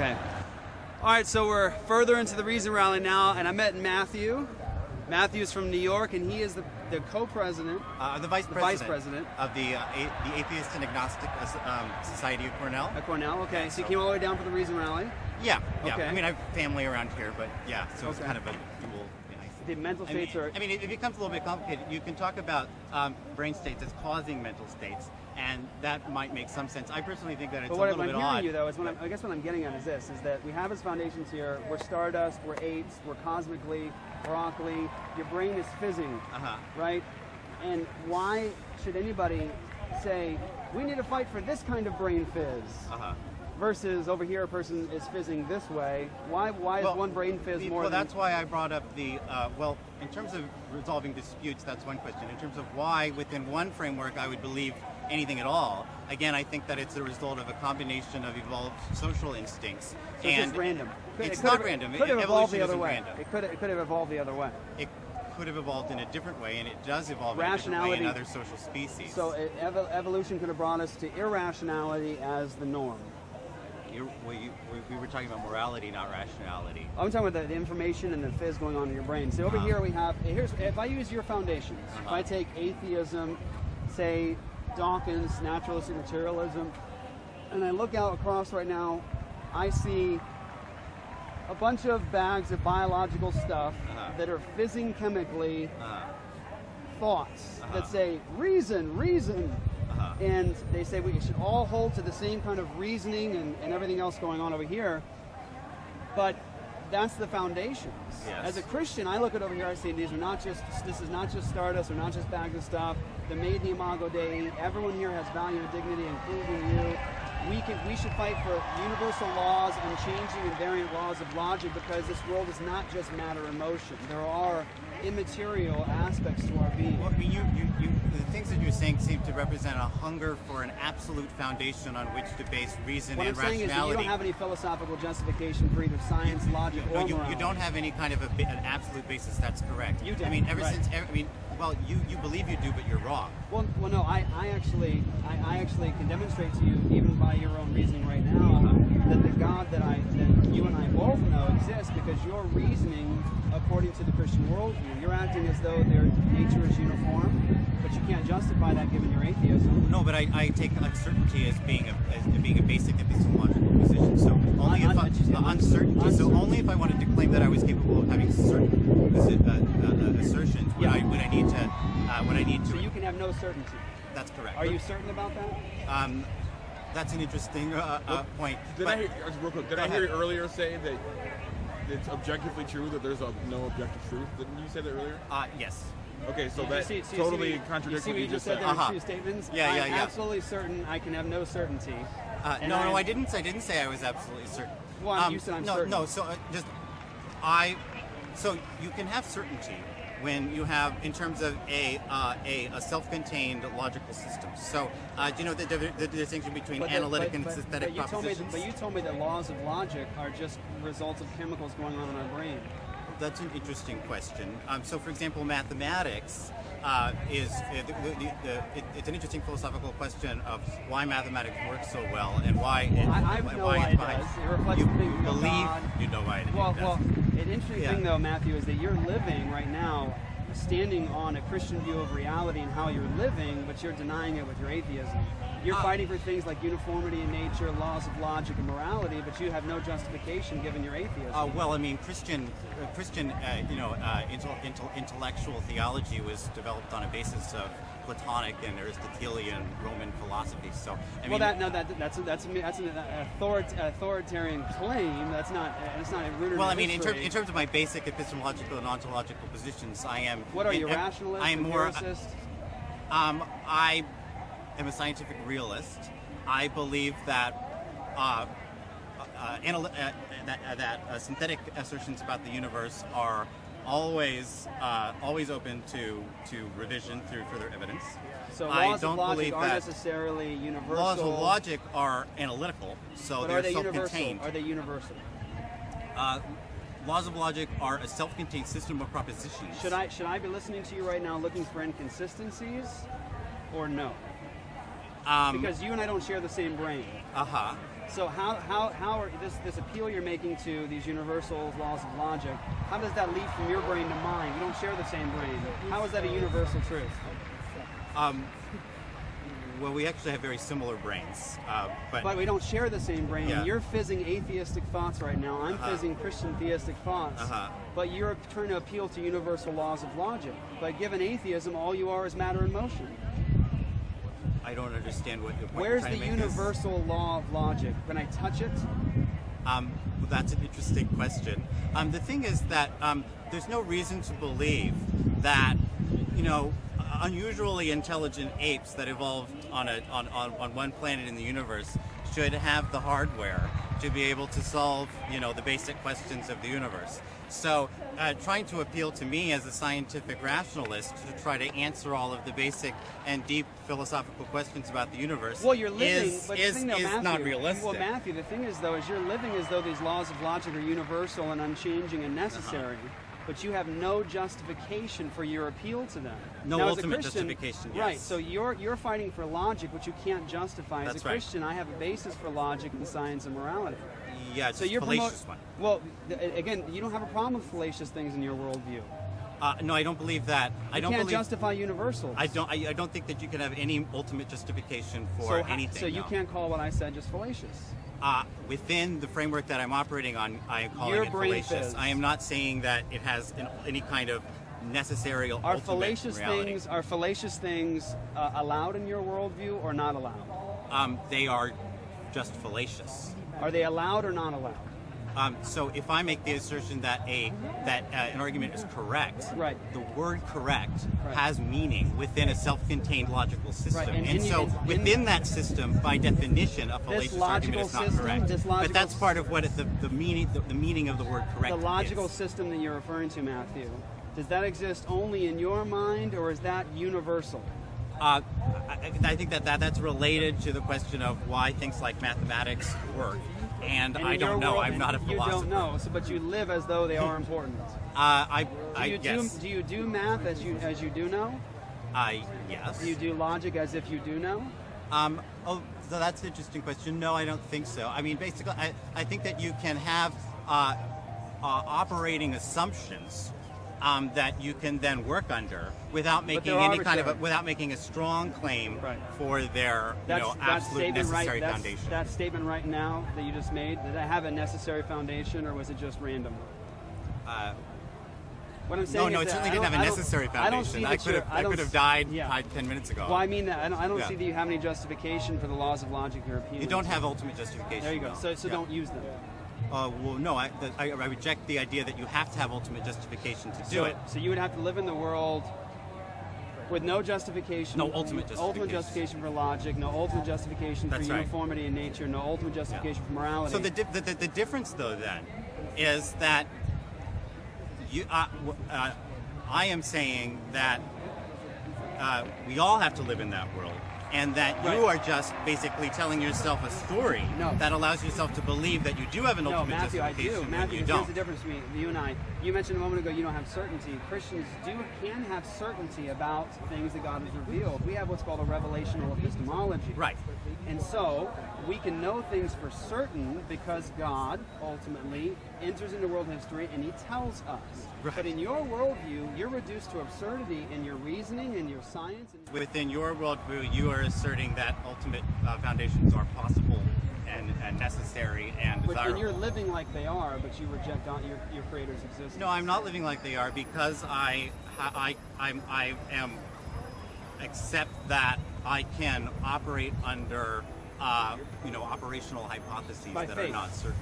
Okay. All right, so we're further into the Reason Rally now, and I met Matthew. Matthew's from New York, and he is the co-president, the vice president of the Atheist and Agnostic Society of Cornell. At Cornell, okay. So you came all the way down for the Reason Rally? Yeah. Okay. I mean, I have family around here, but yeah, so it's kind of a dual. The mental states are... I mean, it becomes a little bit complicated. You can talk about brain states as causing mental states, and that might make some sense. I personally think that it's a little bit odd. But what I'm hearing you, though, is I guess what I'm getting at is this, is that we have as foundations here, we're stardust, we're eights, we're cosmically, broccoli, your brain is fizzing, right? And why should anybody say, we need to fight for this kind of brain fizz? Versus over here, a person is fizzing this way. Why is one brain fizz more than... Well, that's why I brought up the, well, in terms of resolving disputes, that's one question. In terms of why, within one framework, I would believe anything at all, again, I think that it's a result of a combination of evolved social instincts. So it's just random. It's not random. It could have evolved the other way. Random. It could have evolved the other way. It could have evolved in a different way, and it does evolve in a different way in other social species. So evolution could have brought us to irrationality as the norm. We were talking about morality, not rationality. I'm talking about the information and the fizz going on in your brain. So over here we have, if I use your foundations, if I take atheism, say Dawkins, naturalistic materialism, and I look out across right now, I see a bunch of bags of biological stuff that are fizzing chemically thoughts that say, reason, reason. And they say we should all hold to the same kind of reasoning and everything else going on over here. But that's the foundations. Yes. As a Christian, I look at over here, I say this is not just stardust, or not just bags of stuff. They're made in the Imago Dei. Everyone here has value and dignity, including you. We should fight for universal laws and changing and variant laws of logic, because this world is not just matter and motion. There are immaterial aspects to our being. Well, I mean, the things that you're saying seem to represent a hunger for an absolute foundation on which to base reason and rationality. What I'm saying is that you don't have any philosophical justification for either science, logic, or morality. You don't have any kind of an absolute basis. That's correct. You do. I mean, well, you believe you do, but you're wrong. Well, no. I actually can demonstrate to you, even by your own reasoning right now, that the God that you and I both know exists, because you're reasoning according to the Christian worldview. You're acting as though their nature is uniform, but you can't justify that given your atheism. No, but I take uncertainty as being a basic epistemological position. So only uncertainty. So only if I wanted to claim that I was capable of having certain assertions would I need to. So you can have no certainty. That's correct. Are you certain about that? That's an interesting point. Did I hear you earlier say that it's objectively true that there's no objective truth? Didn't you say that earlier? Yes. Okay, so that totally contradicts what you just said. There are two statements. I'm absolutely certain. I can have no certainty. No, I didn't say I was absolutely certain. Well, you said I'm certain. No. So so you can have certainty when you have, in terms of a self-contained logical system. So, do you know the distinction between analytic and synthetic propositions? But you told me that laws of logic are just results of chemicals going on in our brain. That's an interesting question. So, for example, mathematics it's an interesting philosophical question of why mathematics works so well and why it does. It reflects you the believe God. You know why it Well, does. an interesting thing though, Matthew, is that you're living right now standing on a Christian view of reality and how you're living, but you're denying it with your atheism. You're fighting for things like uniformity in nature, laws of logic, and morality, but you have no justification given your atheism. Well, I mean, Christian, intellectual theology was developed on a basis of Platonic and Aristotelian Roman philosophy. So, that's an authoritarian claim. It's not rooted. Well, in history. in terms of my basic epistemological and ontological positions, I am. What are you, rationalist? I am more. Empiricist? I am a scientific realist. I believe that synthetic assertions about the universe are always open to revision through further evidence. So laws of logic aren't necessarily universal. Laws of logic are analytical, so they're self-contained. Are they universal? Laws of logic are a self-contained system of propositions. Should I be listening to you right now looking for inconsistencies, or no? Because you and I don't share the same brain. So how are this appeal you're making to these universal laws of logic, how does that leap from your brain to mine? We don't share the same brain. How is that a universal truth? Well, we actually have very similar brains, but we don't share the same brain. Yeah. You're fizzing atheistic thoughts right now. I'm fizzing Christian theistic thoughts. But you're trying to appeal to universal laws of logic. But given atheism, all you are is matter in motion. I don't understand what. Where's the universal law of logic? Can I touch it? Well, that's an interesting question. The thing is that there's no reason to believe that, unusually intelligent apes that evolved on one planet in the universe should have the hardware to be able to solve, the basic questions of the universe. So trying to appeal to me as a scientific rationalist to try to answer all of the basic and deep philosophical questions about the universe well, you're living, is not realistic. Well, Matthew, the thing is, though, is you're living as though these laws of logic are universal and unchanging and necessary. But you have no justification for your appeal to them. No now, ultimate as a Christian, justification, yes. Right, so you're fighting for logic, which you can't justify. That's as a Christian, I have a basis for logic and science and morality. Yeah, it's so a you're fallacious one. Well, again, you don't have a problem with fallacious things in your worldview. No, I don't believe that. You can't justify universals. I don't think that you can have any ultimate justification for anything. So you can't call what I said just fallacious. Within the framework that I'm operating on, I am calling it fallacious. I am not saying that it has any kind of necessary ultimate reality. Are fallacious things allowed in your worldview or not allowed? They are just fallacious. Are they allowed or not allowed? So if I make the assertion that an argument is correct, right. the word correct has meaning within a self-contained logical system. Right. And so within that system, by definition, a fallacious argument is not correct. But that's part of what the meaning of the word correct is. The logical system that you're referring to, Matthew, does that exist only in your mind, or is that universal? I think that's related to the question of why things like mathematics work. And I don't know. I'm not a philosopher. You don't know, but you live as though they are important. Yes. Do you do math as you do know? Yes. Do you do logic as if you do know? So that's an interesting question. No, I don't think so. I mean, basically, I think that you can have operating assumptions that you can then work under without making without making a strong claim for their absolute necessary foundation. That statement right now that you just made, did it have a necessary foundation, or was it just random? What I'm saying it certainly didn't have a necessary foundation. I could have died 10 minutes ago. Well, I mean that. I don't see that you have any justification for the laws of logic you're appealing. You don't have ultimate justification. There you go. So don't use them. Well, no, I reject the idea that you have to have ultimate justification to do it. So you would have to live in the world with no justification. No ultimate justification. Ultimate justification for logic, no ultimate justification for uniformity in nature, no ultimate justification for morality. So the difference, though, then, is that I am saying that we all have to live in that world. And that you are just basically telling yourself a story that allows yourself to believe that you do have an ultimate Matthew, justification. I do. Matthew, you don't. Here's the difference between you and I. You mentioned a moment ago you don't have certainty. Christians can have certainty about things that God has revealed. We have what's called a revelational epistemology. Right. And so we can know things for certain because God ultimately enters into world history and he tells us. Right. But in your worldview, you're reduced to absurdity in your reasoning and your science. Within your worldview, you are asserting that ultimate foundations are possible and necessary and desirable. And you're living like they are, but you reject your Creator's existence. No, I'm not living like they are because I am accept that I can operate under operational hypotheses that are not certain.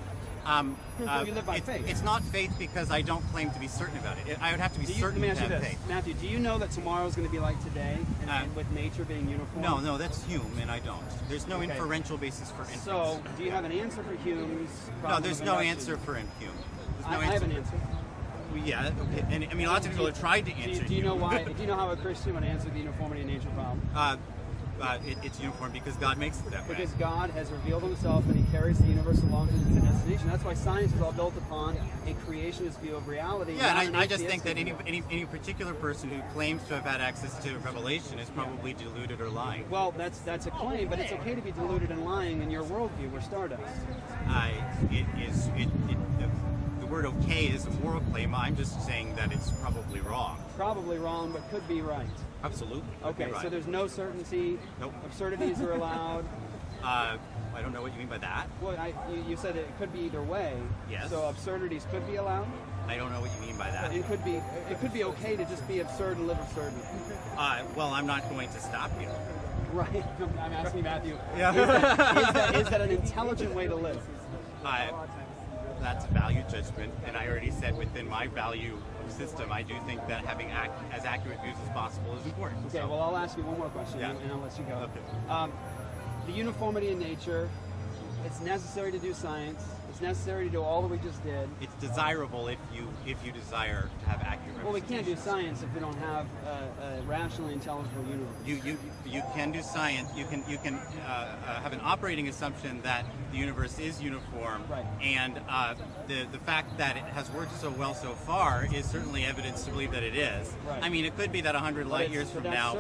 You live by faith. It's not faith because I don't claim to be certain about it. I would have to be certain to have faith. Matthew, do you know that tomorrow is going to be like today, and with nature being uniform? No, that's Hume, and I don't. There's no inferential basis for inference. So, do you have an answer for Hume's problem? No, there's no answer for Hume. I have an answer. Yeah, okay. And I mean, lots of people have tried to answer. Do you know why? Do you know how a Christian would answer the uniformity of nature problem? it's uniform because God makes it that way. Because God has revealed himself and he carries the universe along to its destination. That's why science is all built upon a creationist view of reality. Yeah, and I just think that any particular person who claims to have had access to revelation is probably deluded or lying. Well, that's a claim, but it's okay to be deluded and lying in your worldview. We're Stardust. The word okay is a moral claim. I'm just saying that it's probably wrong. Probably wrong, but could be right. Absolutely. Okay, right. so there's no certainty. Nope. Absurdities are allowed. I don't know what you mean by that. Well, you said it could be either way. Yes. So absurdities could be allowed. I don't know what you mean by that. It could be okay to just be absurd and live absurdly. Well, I'm not going to stop you. Right. I'm asking Matthew. Yeah. Is that an intelligent way to live? That's a value judgment, and I already said within my value system, I do think that having as accurate views as possible is important. Okay, well, I'll ask you one more question, and I'll let you go. Okay. The uniformity in nature, it's necessary to do science. It's necessary to do all that we just did. It's desirable if you desire to have accurate. Well, we can't do science if we don't have a rationally intelligible universe. You can do science. You can have an operating assumption that the universe is uniform, right. And the fact that it has worked so well so far is certainly evidence to believe that it is. Right. I mean, it could be that 100 light years from now,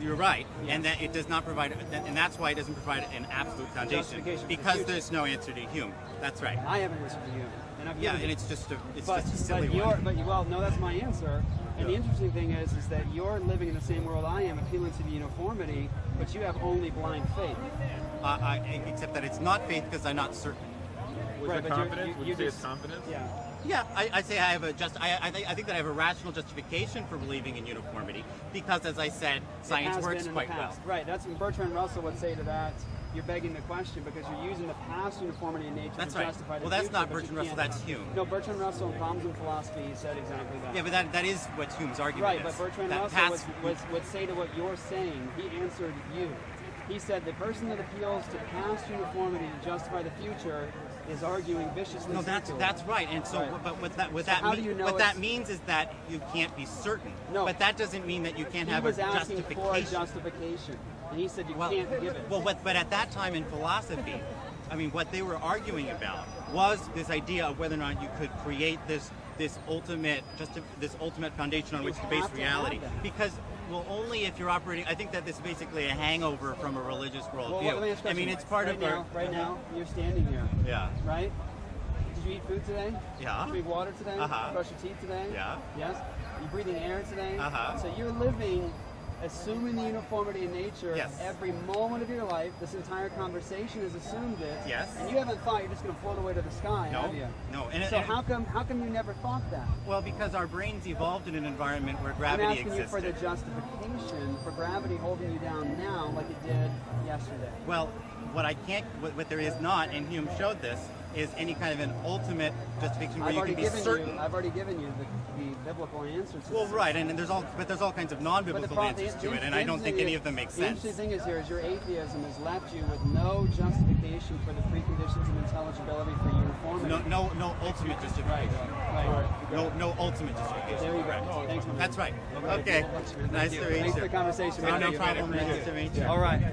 you're right, Yeah. and that it does not provide, and that's why it doesn't provide an absolute foundation Justification because there's no answer to Hume. That's right. I have an answer for you. And I've given And it. it's just a silly one. Well, no, that's my answer. And the interesting thing is that you're living in the same world I am, appealing to the uniformity, but you have only blind faith. Except that it's not faith because I'm not certain. Was Right, it but confidence? Would you say it's just- confidence? Yeah. Yeah, I say I have I think that I have a rational justification for believing in uniformity because, as I said, science It has works been in quite the well. past. Right. That's what Bertrand Russell would say to that. You're begging the question because you're using the past uniformity in nature That's to right. justify the Well, that's future, not but you Bertrand Russell, can't- that's Hume. No, Bertrand Russell in Problems in Philosophy said exactly that. Yeah, but that is what Hume's argument Right, is. but Bertrand That Russell past- would say to what you're saying, he answered you. He said the person that appeals to past uniformity to justify the future is arguing viciously. No, that's right. And so, Right. but what how do you know that it's- means is that you can't be certain. No. But that doesn't mean that you can't He have was a asking for a justification. justification, and he said you can't give it. Well, but at that time in philosophy, I mean, what they were arguing about was this idea of whether or not you could create this ultimate foundation on which to base have to have reality. that. Because only if you're operating. I think that this is basically a hangover from a religious Well, worldview. let me ask you a I mean, question. it's part right of now. Right now, you're standing here, Yeah. right? Did you eat food today? Yeah. Did you drink water today? Uh-huh. Brush your teeth today? Yeah. Yes. You breathing air today? Uh-huh. So you're living, assuming the uniformity in nature. Yes. Every moment of your life. This entire conversation has assumed it. Yes. And you haven't thought you're just going to float away to the sky, No. have you? No. So how come you never thought that? Well, because our brains evolved in an environment where I'm gravity asking existed. you for the justification for gravity holding you down now like it did yesterday. Well, what there is not, and Hume showed this, is any kind of an ultimate justification where you can be certain. I've already given you the biblical answer to Well, this. right, and there's all kinds of non-biblical answers to it, and I don't think any of them make The sense. interesting thing is here is your atheism has left you with no justification for the preconditions of intelligibility for uniformity. No ultimate justification. Right. No ultimate justification. There you go. Correct. Thanks, man. That's right. Okay. Nice to meet you. Thanks for the conversation. No Thank you. problem. Nice to meet you. All right.